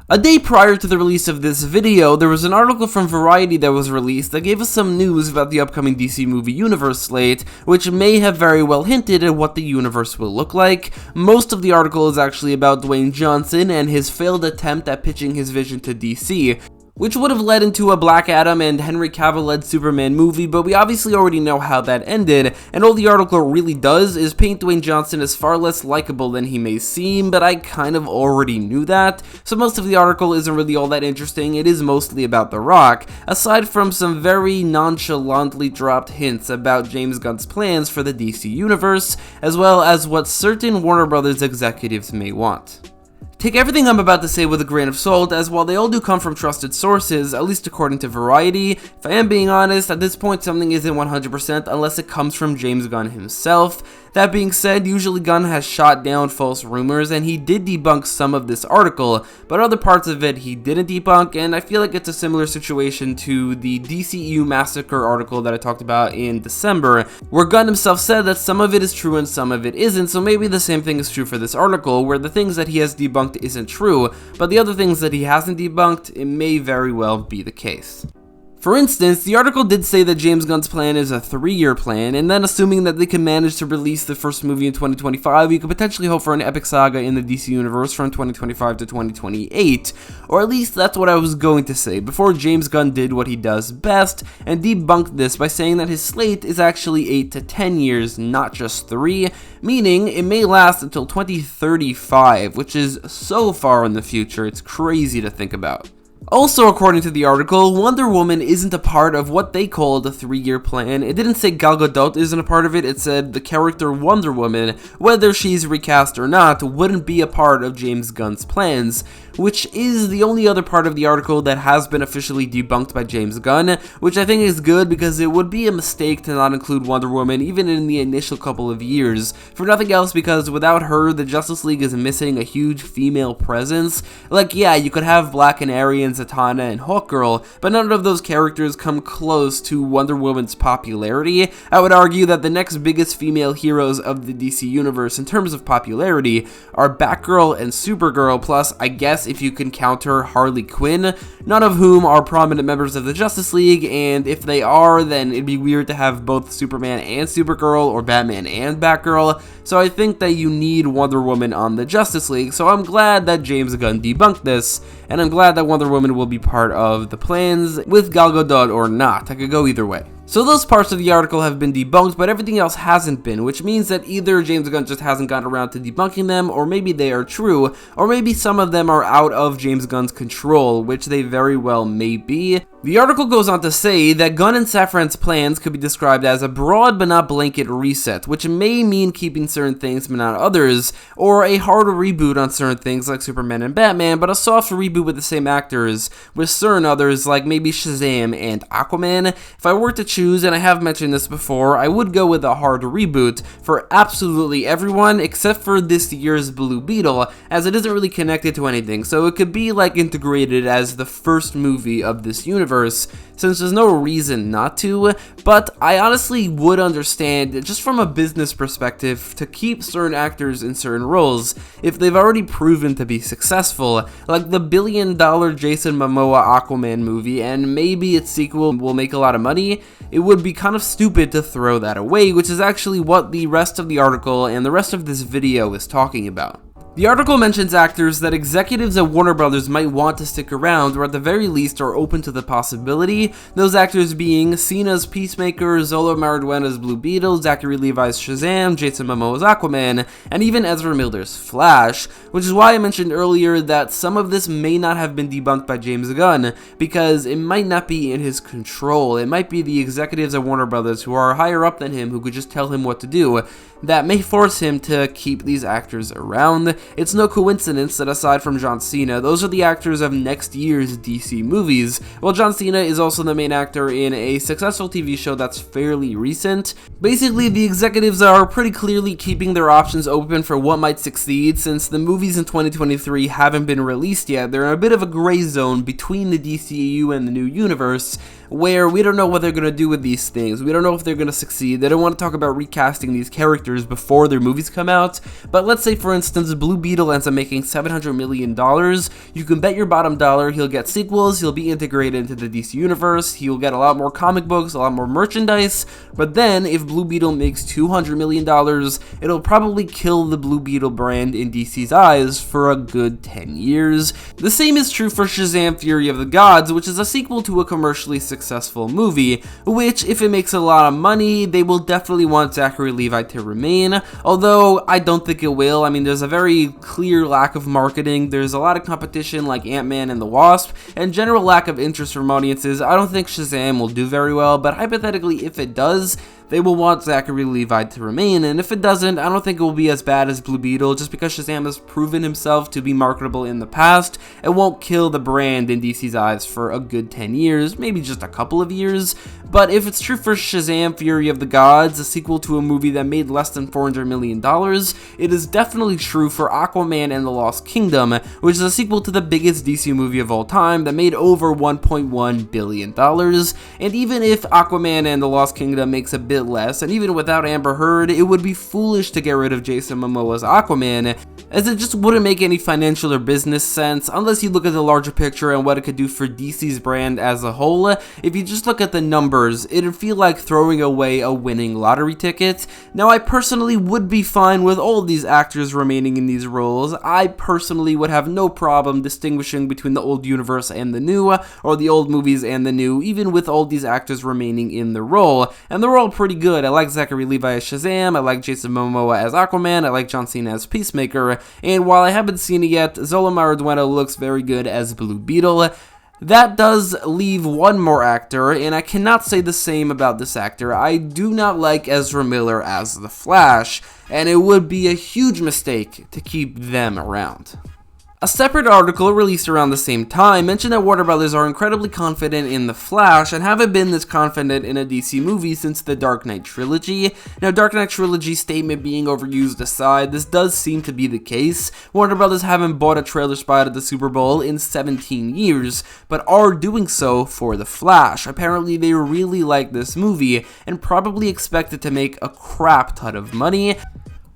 A day prior to the release of this video, there was an article from Variety that was released that gave us some news about the upcoming DC movie universe slate, which may have very well hinted at what the universe will look like. Most of the article is actually about Dwayne Johnson and his failed attempt at pitching his vision to DC, which would have led into a Black Adam and Henry Cavill-led Superman movie, but we obviously already know how that ended, and all the article really does is paint Dwayne Johnson as far less likable than he may seem, but I kind of already knew that, so most of the article isn't really all that interesting. It is mostly about The Rock, aside from some very nonchalantly dropped hints about James Gunn's plans for the DC universe, as well as what certain Warner Brothers executives may want. Take everything I'm about to say with a grain of salt, as while they all do come from trusted sources, at least according to Variety, if I am being honest, at this point something isn't 100% unless it comes from James Gunn himself. That being said, usually Gunn has shot down false rumors, and he did debunk some of this article, but other parts of it he didn't debunk, and I feel like it's a similar situation to the DCEU Massacre article that I talked about in December, where Gunn himself said that some of it is true and some of it isn't, so maybe the same thing is true for this article, where the things that he has debunked isn't true, but the other things that he hasn't debunked, it may very well be the case. For instance, the article did say that James Gunn's plan is a 3-year plan, and then assuming that they can manage to release the first movie in 2025, we could potentially hope for an epic saga in the DC universe from 2025 to 2028, or at least that's what I was going to say, before James Gunn did what he does best, and debunked this by saying that his slate is actually 8 to 10 years, not just 3, meaning it may last until 2035, which is so far in the future, it's crazy to think about. Also, according to the article, Wonder Woman isn't a part of what they called a 3-year plan. It didn't say Gal Gadot isn't a part of it, it said the character Wonder Woman, whether she's recast or not, wouldn't be a part of James Gunn's plans, which is the only other part of the article that has been officially debunked by James Gunn, which I think is good because it would be a mistake to not include Wonder Woman even in the initial couple of years, for nothing else because without her, the Justice League is missing a huge female presence. Like, yeah, you could have Black Canary and Zatanna and Hawkgirl, but none of those characters come close to Wonder Woman's popularity. I would argue that the next biggest female heroes of the DC universe in terms of popularity are Batgirl and Supergirl, plus I guess if you can counter Harley Quinn, none of whom are prominent members of the Justice League, and if they are, then it'd be weird to have both Superman and Supergirl, or Batman and Batgirl, so I think that you need Wonder Woman on the Justice League, so I'm glad that James Gunn debunked this, and I'm glad that Wonder Woman will be part of the plans, with Gal Gadot or not. I could go either way. So those parts of the article have been debunked, but everything else hasn't been, which means that either James Gunn just hasn't gotten around to debunking them, or maybe they are true, or maybe some of them are out of James Gunn's control, which they very well may be. The article goes on to say that Gunn and Safran's plans could be described as a broad but not blanket reset, which may mean keeping certain things but not others, or a hard reboot on certain things like Superman and Batman, but a soft reboot with the same actors, with certain others like maybe Shazam and Aquaman. If I were to choose, and I have mentioned this before, I would go with a hard reboot for absolutely everyone except for this year's Blue Beetle, as it isn't really connected to anything, so it could be like integrated as the first movie of this universe, since there's no reason not to, but I honestly would understand, just from a business perspective, to keep certain actors in certain roles if they've already proven to be successful, like the billion-dollar Jason Momoa Aquaman movie, and maybe its sequel will make a lot of money. It would be kind of stupid to throw that away, which is actually what the rest of the article and the rest of this video is talking about. The article mentions actors that executives at Warner Brothers might want to stick around, or at the very least are open to the possibility, those actors being Cena's Peacemaker, Zola Mariduena's Blue Beetle, Zachary Levi's Shazam, Jason Momoa's Aquaman, and even Ezra Miller's Flash, which is why I mentioned earlier that some of this may not have been debunked by James Gunn, because it might not be in his control. It might be the executives at Warner Brothers who are higher up than him, who could just tell him what to do, that may force him to keep these actors around. It's no coincidence that aside from John Cena, those are the actors of next year's DC movies, while John Cena is also the main actor in a successful TV show that's fairly recent. Basically, the executives are pretty clearly keeping their options open for what might succeed, since the movies in 2023 haven't been released yet. They're in a bit of a gray zone between the DCEU and the new universe, where we don't know what they're going to do with these things. We don't know if they're going to succeed. They don't want to talk about recasting these characters characters before their movies come out. But let's say, for instance, Blue Beetle ends up making $700 million. You can bet your bottom dollar he'll get sequels, he'll be integrated into the DC universe, he'll get a lot more comic books, a lot more merchandise. But then, if Blue Beetle makes $200 million, it'll probably kill the Blue Beetle brand in DC's eyes for a good 10 years. The same is true for Shazam! Fury of the Gods, which is a sequel to a commercially successful movie, which, if it makes a lot of money, they will definitely want Zachary Levi to remain, although I don't think it will. I mean, there's a very clear lack of marketing, there's a lot of competition like Ant-Man and the Wasp, and general lack of interest from audiences. I don't think Shazam will do very well, but hypothetically, if it does, they will want Zachary Levi to remain, and if it doesn't, I don't think it will be as bad as Blue Beetle, just because Shazam has proven himself to be marketable in the past. It won't kill the brand in DC's eyes for a good 10 years, maybe just a couple of years. But if it's true for Shazam! Fury of the Gods, a sequel to a movie that made less than $400 million, it is definitely true for Aquaman and the Lost Kingdom, which is a sequel to the biggest DC movie of all time that made over $1.1 billion. And even if Aquaman and the Lost Kingdom makes a bit less, and even without Amber Heard, it would be foolish to get rid of Jason Momoa's Aquaman, as it just wouldn't make any financial or business sense unless you look at the larger picture and what it could do for DC's brand as a whole. If you just look at the numbers, it'd feel like throwing away a winning lottery ticket. Now, I personally would be fine with all of these actors remaining in these roles. I personally would have no problem distinguishing between the old universe and the new, or the old movies and the new, even with all these actors remaining in the role, and they're all pretty good. I like Zachary Levi as Shazam, I like Jason Momoa as Aquaman, I like John Cena as Peacemaker, and while I haven't seen it yet, Zola Maradueno looks very good as Blue Beetle. That does leave one more actor, and I cannot say the same about this actor. I do not like Ezra Miller as the Flash, and it would be a huge mistake to keep them around. A separate article released around the same time mentioned that Warner Brothers are incredibly confident in The Flash and haven't been this confident in a DC movie since the Dark Knight trilogy. Now, Dark Knight trilogy statement being overused aside, this does seem to be the case. Warner Brothers haven't bought a trailer spot at the Super Bowl in 17 years, but are doing so for The Flash. Apparently, they really like this movie and probably expect it to make a crap ton of money.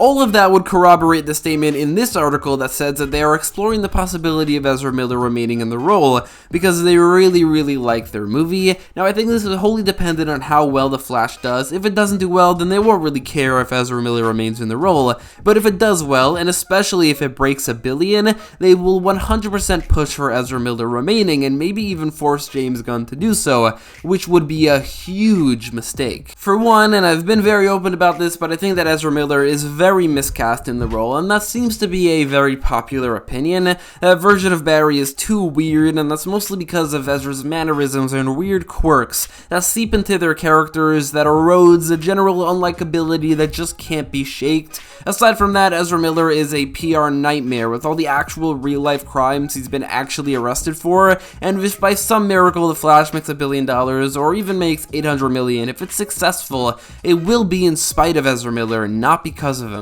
All of that would corroborate the statement in this article that says that they are exploring the possibility of Ezra Miller remaining in the role because they really like their movie. Now, I think this is wholly dependent on how well The Flash does. If it doesn't do well, then they won't really care if Ezra Miller remains in the role. But if it does well, and especially if it breaks $1 billion, they will 100% push for Ezra Miller remaining and maybe even force James Gunn to do so, which would be a huge mistake. For one, and I've been very open about this, but I think that Ezra Miller is very miscast in the role, and that seems to be a very popular opinion. That version of Barry is too weird, and that's mostly because of Ezra's mannerisms and weird quirks that seep into their characters that erodes a general unlikability that just can't be shaked. Aside from that, Ezra Miller is a PR nightmare with all the actual real-life crimes he's been actually arrested for, and if by some miracle The Flash makes $1 billion, or even makes $800 million, if it's successful, it will be in spite of Ezra Miller, not because of him.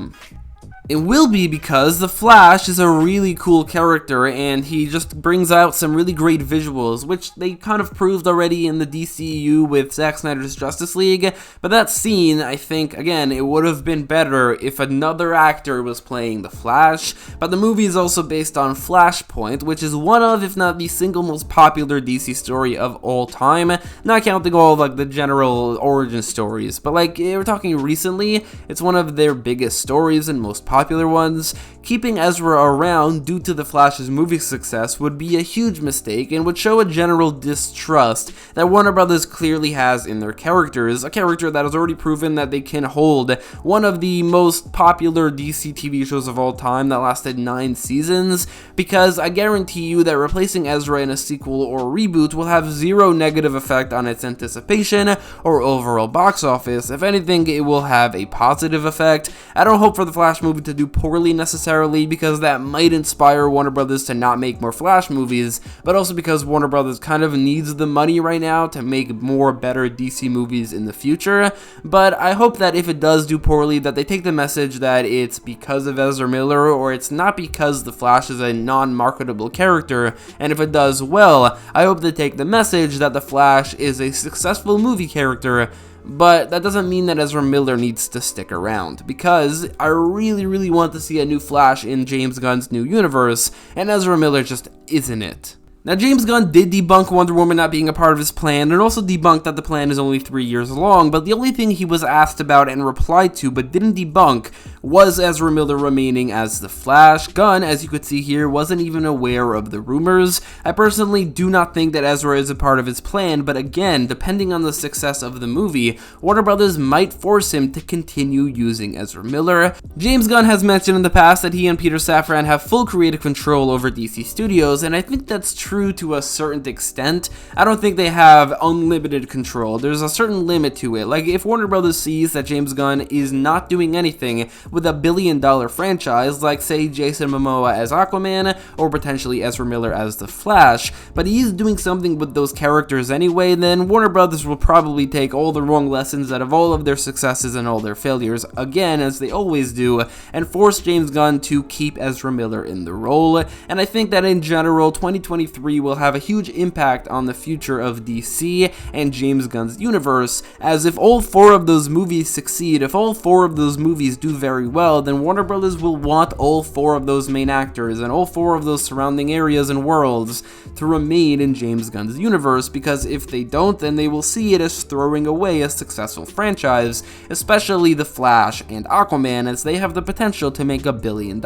It will be because The Flash is a really cool character, and he just brings out some really great visuals, which they kind of proved already in the DCU with Zack Snyder's Justice League. But that scene, I think, again, it would have been better if another actor was playing The Flash. But the movie is also based on Flashpoint, which is one of, if not the single most popular DC story of all time, not counting all of, like, the general origin stories. But, like, we're talking recently, it's one of their biggest stories and most popular ones. Keeping Ezra around due to The Flash's movie success would be a huge mistake and would show a general distrust that Warner Brothers clearly has in their characters, a character that has already proven that they can hold one of the most popular DC TV shows of all time that lasted 9 seasons, because I guarantee you that replacing Ezra in a sequel or reboot will have zero negative effect on its anticipation or overall box office. If anything, it will have a positive effect. I don't hope for The Flash movie to do poorly necessarily, because that might inspire Warner Brothers to not make more Flash movies, but also because Warner Brothers kind of needs the money right now to make more better DC movies in the future. But I hope that if it does do poorly, that they take the message that it's because of Ezra Miller, or it's not because The Flash is a non-marketable character. And if it does well, I hope they take the message that The Flash is a successful movie character but that doesn't mean that Ezra Miller needs to stick around, because I really want to see a new Flash in James Gunn's new universe, and Ezra Miller just isn't it. Now, James Gunn did debunk Wonder Woman not being a part of his plan, and also debunked that the plan is only 3 years long, but the only thing he was asked about and replied to, but didn't debunk, was Ezra Miller remaining as the Flash. Gunn, as you could see here, wasn't even aware of the rumors. I personally do not think that Ezra is a part of his plan, but again, depending on the success of the movie, Warner Brothers might force him to continue using Ezra Miller. James Gunn has mentioned in the past that he and Peter Safran have full creative control over DC Studios, and I think that's true to a certain extent. I don't think they have unlimited control. There's a certain limit to it. Like, if Warner Brothers sees that James Gunn is not doing anything with a billion-dollar franchise, like, say, Jason Momoa as Aquaman, or potentially Ezra Miller as the Flash, but he's doing something with those characters anyway, then Warner Brothers will probably take all the wrong lessons out of all of their successes and all their failures, again, as they always do, and force James Gunn to keep Ezra Miller in the role. And I think that in general, 2023 will have a huge impact on the future of DC and James Gunn's universe, as if all 4 of those movies succeed, if all 4 of those movies do very well, then Warner Brothers will want all 4 of those main actors and all 4 of those surrounding areas and worlds to remain in James Gunn's universe, because if they don't, then they will see it as throwing away a successful franchise, especially The Flash and Aquaman, as they have the potential to make $1 billion.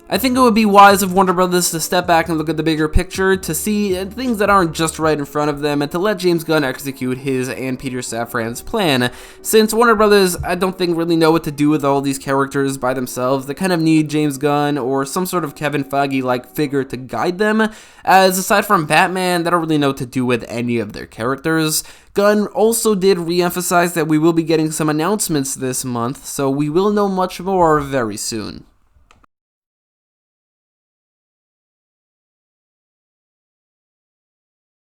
I think it would be wise of Warner Brothers to step back and look at the bigger picture, to see things that aren't just right in front of them, and to let James Gunn execute his and Peter Safran's plan. Since Warner Brothers, I don't think, really know what to do with all these characters by themselves, they kind of need James Gunn or some sort of Kevin Feige-like figure to guide them, as aside from Batman, they don't really know what to do with any of their characters. Gunn also did re-emphasize that we will be getting some announcements this month, so we will know much more very soon.